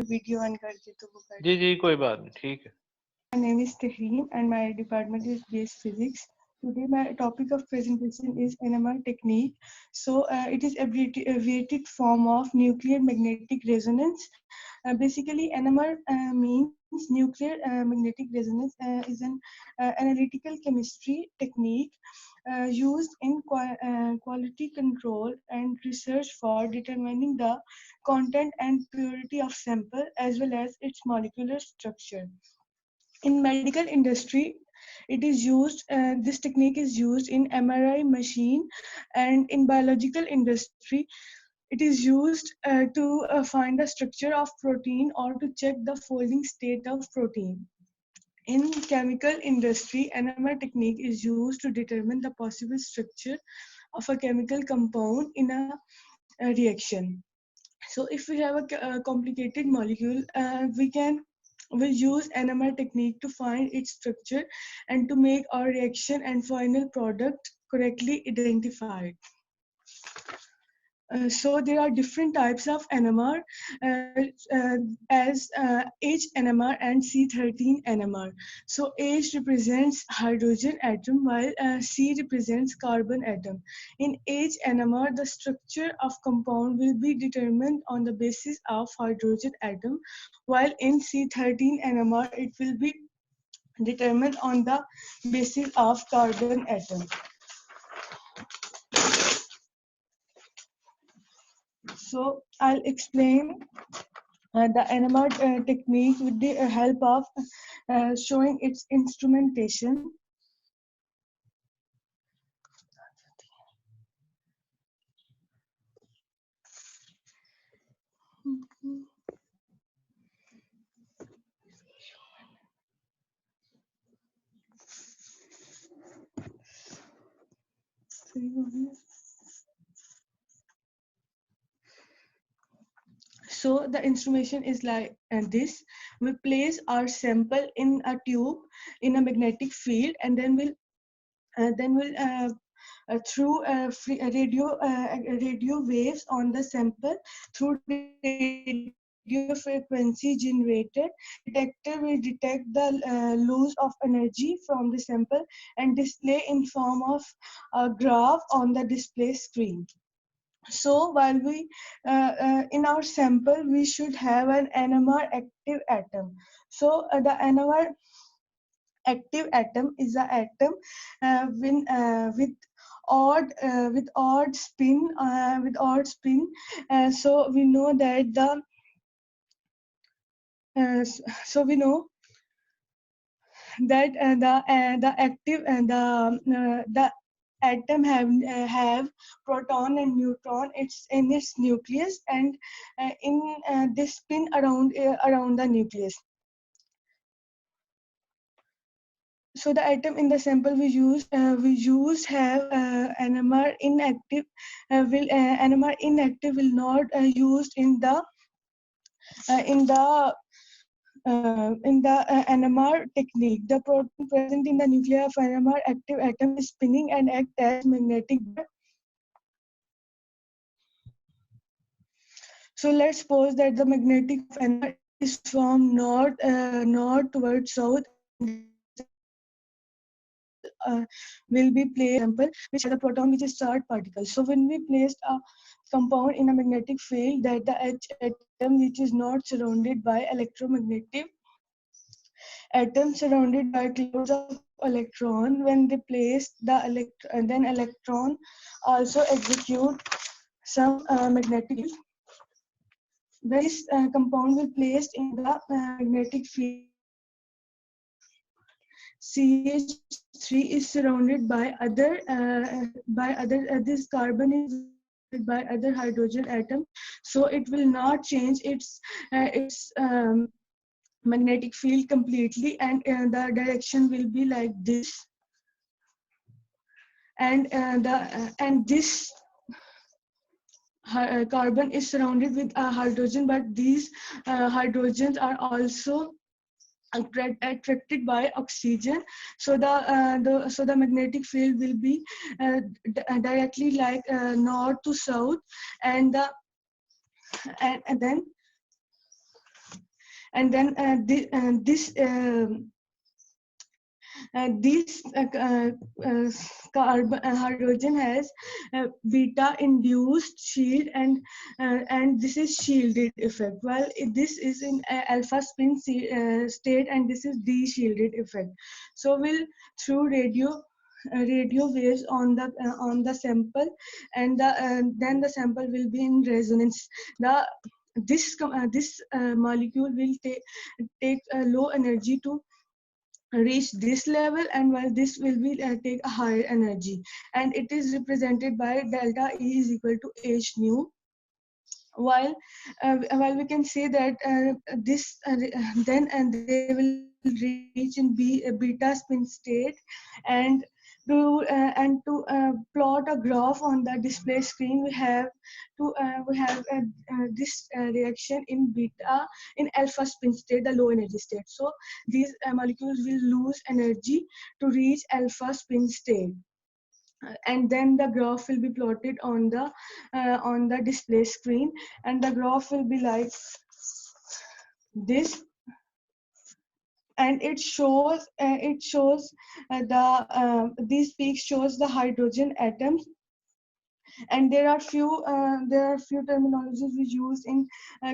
Video on कर दे तो वो कर जी जी कोई बात नहीं, ठीक है। My name is Tahreem and my department is base physics. Today my topic of presentation is NMR technique. So it is abbreviated form of nuclear magnetic resonance. Basically NMR means nuclear magnetic resonance is an analytical chemistry technique used in quality control and research for determining the content and purity of sample as well as its molecular structure. In medical industry, it is used. This technique is used in MRI machine, and in biological industry, it is used to find the structure of protein or to check the folding state of protein. In chemical industry, NMR technique is used to determine the possible structure of a chemical compound in a reaction. So if we have a complicated molecule, will use NMR technique to find its structure and to make our reaction and final product correctly identified. So there are different types of NMR as H NMR and C13 NMR. So H represents hydrogen atom while C represents carbon atom. In H NMR, the structure of compound will be determined on the basis of hydrogen atom, while in C13 NMR it will be determined on the basis of carbon atom. So I'll explain the NMR technique with the help of showing its instrumentation. So the instrumentation is like this. We place our sample in a tube in a magnetic field, and then we'll through radio waves on the sample through radio frequency generated. Detector will detect the loss of energy from the sample and display in form of a graph on the display screen. So while we in our sample we should have an NMR active atom. So the NMR active atom is the atom with odd spin so we know that the active and the atom have proton and neutron it's in its nucleus, and in they spin around the nucleus. So the atom in the sample we used have NMR inactive NMR inactive will not used in the NMR technique. The proton present in the nuclei of NMR active atom is spinning and act as magnetic. So let's suppose that the magnetic of NMR is from north towards south, and will be placed sample which has a proton which is charged particle. So when we placed a compound in a magnetic field, that the H atom which is not surrounded by electromagnetic atom surrounded by clouds of electron, when they place then electron also execute some magnetic field. When this compound will placed in the magnetic field, CH3 is surrounded by this carbon is surrounded by other hydrogen atom, so it will not change its magnetic field completely, and the direction will be like this, and this carbon is surrounded with hydrogen, but these hydrogens are also attracted by oxygen. So the magnetic field will be directly like north to south, and then and then this carbon hydrogen has beta induced shield, and this is shielded effect, while this is in alpha spin state, and this is de-shielded effect. So we'll through radio waves on the sample, and then the sample will be in resonance. This molecule will take low energy to reach this level, and while this will be take a higher energy, and it is represented by delta E is equal to h nu. While we can say that this then and they will reach in beta spin state, and to plot a graph on the display screen, we have this reaction in beta, in alpha spin state, the low energy state. So these molecules will lose energy to reach alpha spin state, and then the graph will be plotted on the display screen, and the graph will be like this, and it shows the these peaks shows the hydrogen atoms. And there are few terminologies we use in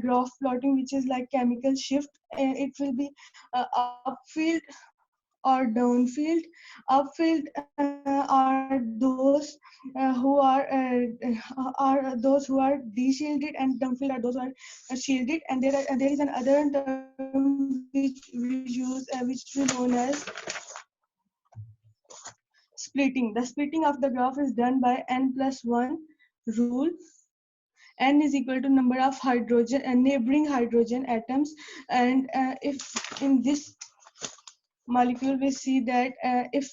graph plotting, which is like chemical shift. It will be upfield or downfield. Upfield are those who are de-shielded, and downfield are those who are shielded. And there is another term which we use, which we known as splitting. The splitting of the graph is done by n+1 rule. N is equal to number of hydrogen and neighboring hydrogen atoms, and if in this molecule we see that if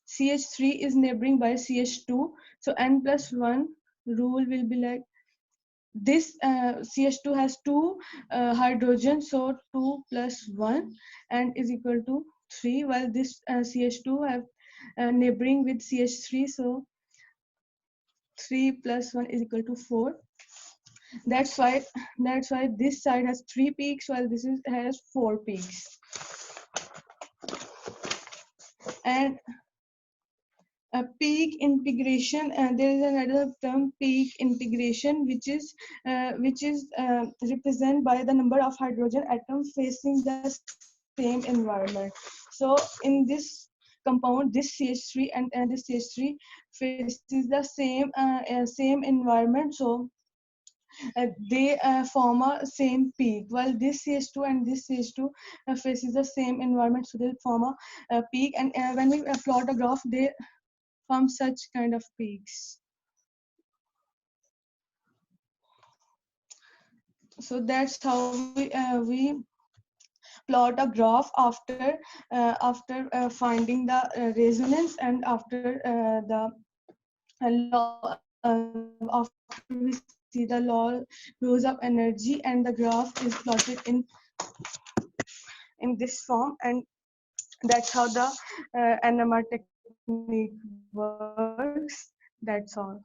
CH3 is neighboring by CH2, so n+1 rule will be like this. CH2 has two hydrogen, so 2 plus 1 and is equal to 3, while this CH2 have neighboring with CH3, so 3 plus 1 is equal to 4. That's why this side has 3 peaks, while this has 4 peaks. And peak integration, there is another term, peak integration, which is represented by the number of hydrogen atoms facing the same environment. So in this compound, this CH3 and this CH3 faces the same environment, so they form a same peak, while this CH2 and this CH2 faces the same environment, so they'll form a peak. And when we plot a graph, they form such kind of peaks. So that's how we plot a graph after finding the resonance, and after after we see the laws of energy, and the graph is plotted in this form. And that's how the NMR technique works. That's all.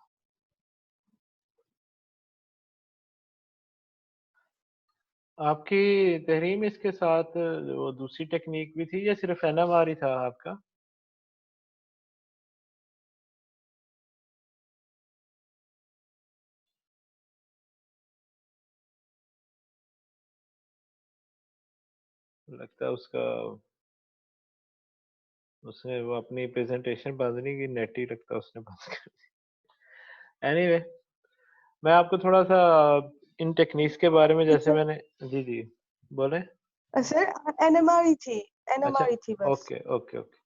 आपकी तहरीम इसके साथ वो दूसरी technique भी थी या सिर्फ NMR ही था आपका? लगता है उसने वो अपनी प्रेजेंटेशन बंद नहीं की, नेट ही लगता है उसने बंद कर दी। एनीवे, मैं आपको थोड़ा सा इन टेक्निक्स के बारे में, जैसे मैंने जी बोले सर एनएमआर ही थी, अच्छा, एनएमआर ही थी बस। Okay okay okay.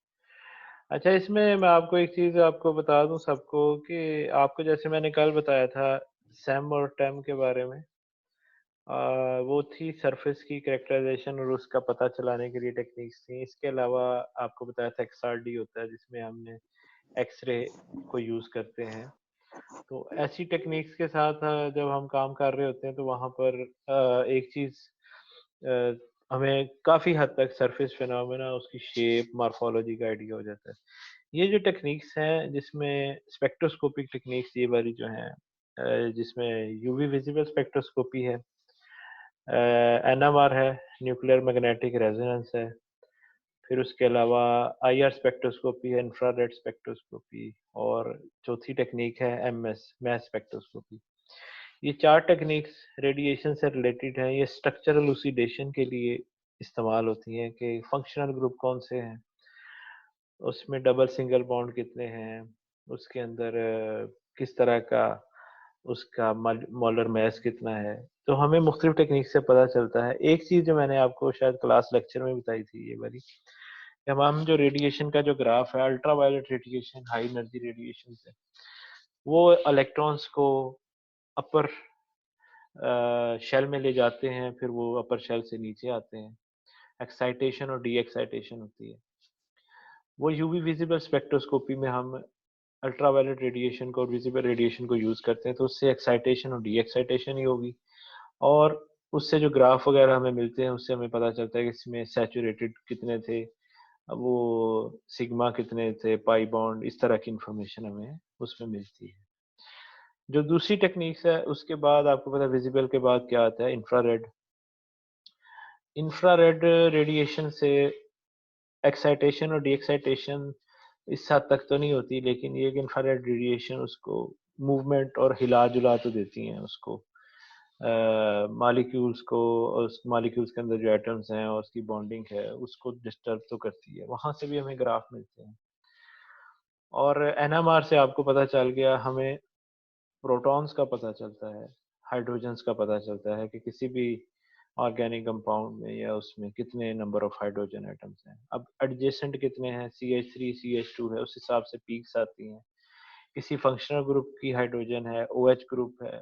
अच्छा, इसमें मैं आपको एक चीज आपको बता दूं सबको कि आपको जैसे मैंने कल बताया था सैम और टेम के बारे में, वो थी सरफेस की कैरेक्टराइजेशन और उसका पता चलाने के लिए टेक्निक्स थी। इसके अलावा आपको बताया था एक्सआरडी होता है जिसमें हमने एक्सरे को यूज करते हैं। तो ऐसी टेक्निक्स के साथ जब हम काम कर रहे होते हैं तो वहाँ पर एक चीज हमें काफी हद तक सरफेस फिनोमेना, उसकी शेप, मॉर्फोलॉजी का आइडिया हो जाता है। ये जो टेक्निक्स हैं जिसमें स्पेक्ट्रोस्कोपिक टेक्निक्स ये वाली जो हैं, जिसमें यूवी विजिबल स्पेक्ट्रोस्कोपी है, NMR है, न्यूक्लियर मैग्नेटिक रेजोनेंस है। फिर उसके अलावा IR स्पेक्ट्रोस्कोपी है, इंफ्रारेड स्पेक्ट्रोस्कोपी, और चौथी टेक्निक है MS, मैस स्पेक्ट्रोस्कोपी। ये 4 टेक्निक्स रेडिएशन से रिलेटेड हैं। ये स्ट्रक्चरल इलूसिडेशन के लिए इस्तेमाल होती हैं कि फंक्शनल ग्रुप कौन से हैं, उसमें डबल सिंगल बॉन्ड कितने हैं, उसके अंदर किस तरह का उसका मोलर मास कितना है। तो हमें मुख्तलिफ टेक्निक से पता चलता है। एक चीज़ जो मैंने आपको शायद क्लास लेक्चर में बताई थी ये वाली, कि हम जो रेडिएशन का जो ग्राफ है, ultraviolet radiation, high energy radiation से, वो इलेक्ट्रॉन्स को अपर शेल में ले जाते हैं, फिर वो अपर शेल से नीचे आते हैं। एक्साइटेशन और डी एक्साइटेशन होती है। वो यूवी विजिबल स्पेक्ट्रोस्कोपी में हम अल्ट्रावायलेट रेडिएशन को और विजिबल रेडिएशन को यूज़ करते हैं, तो उससे एक्साइटेशन और डी एक्साइटेशन ही होगी। और उससे जो ग्राफ वगैरह हमें मिलते हैं, उससे हमें पता चलता है कि इसमें सैचुरेटेड कितने थे, अब वो सिग्मा कितने थे, पाई बॉन्ड, इस तरह की इंफॉर्मेशन हमें उसमें मिलती है। जो दूसरी टेक्निक्स है, उसके बाद आपको पता है विजिबल के बाद क्या आता है, इंफ्रारेड। इंफ्रारेड रेडिएशन से एक्साइटेशन और डी एक्साइटेशन इस हद तक तो नहीं होती, लेकिन ये कि इंफ्रारेड रेडिएशन उसको मूवमेंट और हिला-जुला तो देती हैं उसको, मॉलिक्यूल्स को, और उस मॉलिक्यूल्स के अंदर जो एटम्स हैं और उसकी बॉन्डिंग है, उसको डिस्टर्ब तो करती है। वहाँ से भी हमें ग्राफ मिलते हैं। और एनएमआर से आपको पता चल गया, हमें प्रोटॉन्स का पता चलता है, हाइड्रोजन्स का पता चलता है कि किसी भी ऑर्गेनिक कंपाउंड में या उसमें कितने नंबर ऑफ हाइड्रोजन एटम्स हैं। अब एडजेसेंट कितने हैं, CH3 CH2 है, उस हिसाब से पीक्स आती हैं। किसी फंक्शनल ग्रुप की हाइड्रोजन है, OH ग्रुप है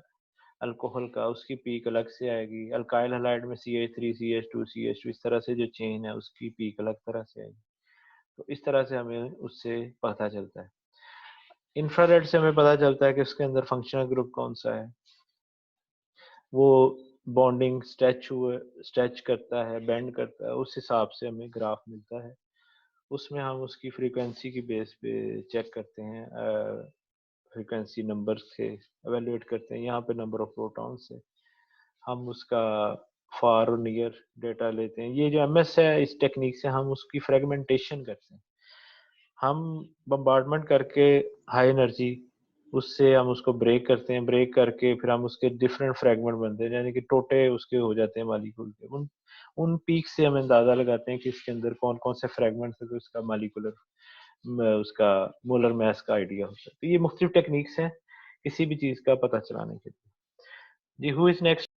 अल्कोहल का, उसकी पीक अलग से आएगी। अल्काइल हैलाइड में CH3 CH2 CH2, इस तरह से जो चेन है उसकी पीक अलग तरह से आएगी। तो इस तरह से हमें उससे पता चलता है। इंफ्रारेड से हमें पता चलता है कि उसके अंदर फंक्शनल ग्रुप कौन सा है, वो बॉन्डिंग स्ट्रेच करता है, बेंड करता है, उस हिसाब से हमें ग्राफ मिलता है। उसमें हम उसकी फ्रीक्वेंसी की बेस पे चेक करते हैं, फ्रीक्वेंसी नंबर से एवेल्युएट करते हैं। यहाँ पे नंबर ऑफ प्रोटॉन्स है, हम उसका फार और नियर डेटा लेते हैं। ये जो MS है, इस टेक्निक से हम उसकी फ्रेगमेंटेशन करते हैं। हम बम्बार्डमेंट करके हाई एनर्जी, उससे हम उसको ब्रेक करते हैं, ब्रेक करके फिर हम उसके डिफरेंट फ्रेगमेंट बनते हैं, यानी कि टोटे उसके हो जाते हैं मॉलिक्यूल के। उन पीक से हम अंदाजा लगाते हैं कि इसके अंदर कौन कौन से फ्रेगमेंट्स है, तो इसका मॉलिक्यूलर उसका मोलर मास का आइडिया होता है। तो ये मुख्तलिफ टेक्निक्स हैं किसी भी चीज़ का पता चलाने के लिए। जी, हु इज नेक्स्ट?